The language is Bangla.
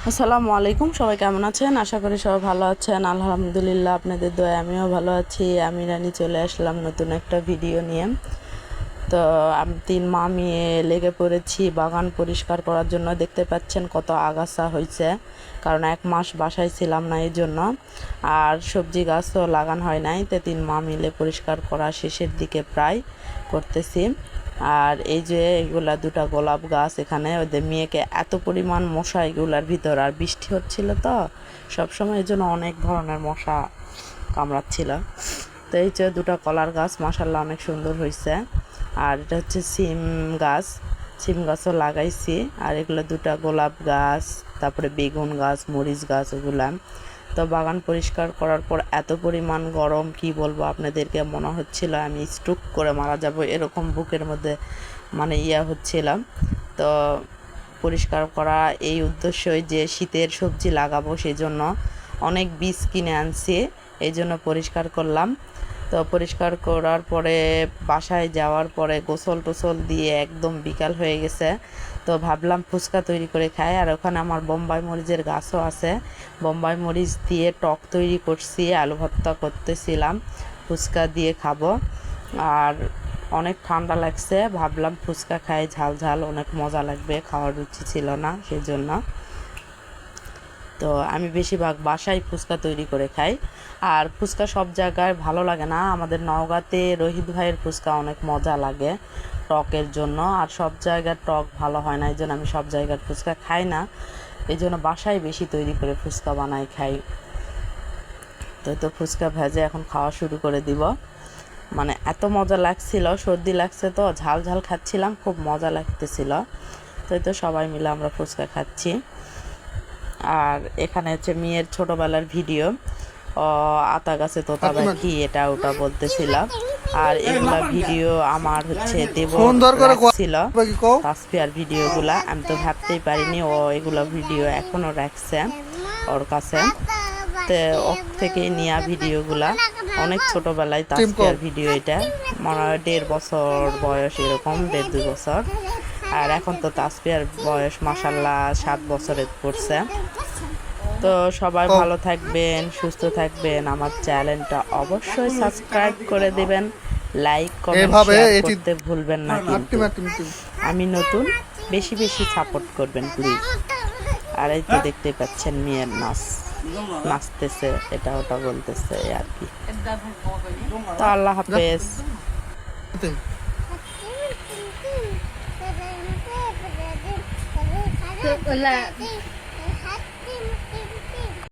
আসসালামু আলাইকুম, সবাই কেমন আছেন? আশা করি সবাই ভালো আছেন। আলহামদুলিল্লাহ, আপনাদের দোয়ায় আমিও ভালো আছি। আমি রানী চলে আসলাম নতুন একটা ভিডিও নিয়ে। তো আমি 3 মা মেয়ে লেগে পড়েছি বাগান পরিষ্কার করার জন্য। দেখতে পাচ্ছেন কত আগাছা হয়েছে, কারণ 1 মাস বাসায় ছিলাম না, এই জন্য। আর সবজি গাছও লাগানো হয় নাই, তো 3 মা মিলে পরিষ্কার করা শেষের দিকে প্রায় করতেছি। আর এই যে এগুলা 2টা গোলাপ গাছ, এখানে ওদের মেয়েকে এত পরিমাণ মশা এগুলার ভিতর, আর বৃষ্টি হচ্ছিল তো সবসময়, এই জন্য অনেক ধরনের মশা কামড়াচ্ছিল। তো এই যে 2টা কলার গাছ মাশাআল্লাহ অনেক সুন্দর হয়েছে। আর এটা হচ্ছে সিম গাছও লাগাইছি। আর এগুলো 2টা গোলাপ গাছ, তারপরে বেগুন গাছ, মরিচ গাছ, ওগুলা। তো বাগান পরিষ্কার করার পর এত পরিমাণ গরম, কি বলবো আপনাদেরকে, মনে হচ্ছিল আমি স্ট্রোক করে মারা যাব, এরকম বুকের মধ্যে হচ্ছিলাম। তো পরিষ্কার করা এই উদ্দেশ্যই যে শীতের সবজি লাগাবো, সেই জন্য অনেক বীজ কিনে আনছি, এই জন্য পরিষ্কার করলাম। তো পরিষ্কার করার পরে বাসায় যাওয়ার পরে গোসল টোসল দিয়ে একদম বিকাল হয়ে গেছে। তো ভাবলাম ফুচকা তৈরি করে খাই। আর ওখানে আমার বোম্বাই মরিচের গাছও আছে, বোম্বাই মরিচ দিয়ে টক তৈরি করছি, আলু ভর্তা করতেছিলাম, ফুচকা দিয়ে খাবো। আর অনেক ঠান্ডা লাগছে, ভাবলাম ফুচকা খাই, ঝাল ঝাল অনেক মজা লাগবে, খাওয়ার রুচি ছিল না সেই জন্য। তো আমি বেশিরভাগ বাসায় ফুচকা তৈরি করে খাই। আর ফুচকা সব জায়গায় ভালো লাগে না, আমাদের নওগাঁতে রোহিত ভাইয়ের ফুচকা অনেক মজা লাগে টকের জন্য। আর সব জায়গার টক ভালো হয় না, এই জন্য আমি সব জায়গার ফুচকা খাই না, এই জন্য বাসায় বেশি তৈরি করে ফুচকা বানাই খাই। তো ফুচকা ভেজে এখন খাওয়া শুরু করে দিব। মানে এত মজা লাগছিল, সর্দি লাগছে তো ঝাল ঝাল খাচ্ছিলাম, খুব মজা লাগতেছিল। তো সবাই মিলে আমরা ফুচকা খাচ্ছি। আর এখানে হচ্ছে মেয়ের ছোটোবেলার ভিডিও, আতা গাছে তোতা পাখি এটা ওটা বলতেছিল। আর এগুলা ভিডিও আমার হচ্ছে দেব রাখছিল, তাসফিয়ার ভিডিওগুলা। আমি তো ভাবতেই পারিনি ও এগুলো ভিডিও এখনও রাখছে ওর কাছে। তো ওর থেকে নেওয়া ভিডিওগুলা, অনেক ছোটোবেলায় তাসফিয়ার ভিডিও, এটা মনে হয় 1.5 বছর বয়স, এরকম 1.5-2 বছর। আর এখন তো তাসফিয়ার বয়স মাশাআল্লাহ 7 বছরের পড়ছে। তো সবাই ভালো থাকবেন, সুস্থ থাকবেন, আমার চ্যানেলটা অবশ্যই সাবস্ক্রাইব করে দিবেন, লাইক কমেন্ট শেয়ার করতে ভুলবেন না কিন্তু। আমি নতুন, বেশি বেশি সাপোর্ট করবেন প্লিজ। আর এই তো দেখতে পাচ্ছেন মেয়ের নাচতেছে, এটা ওটা বলতেছে আর কি। তো আল্লাহ হাফেজ। Chocolate.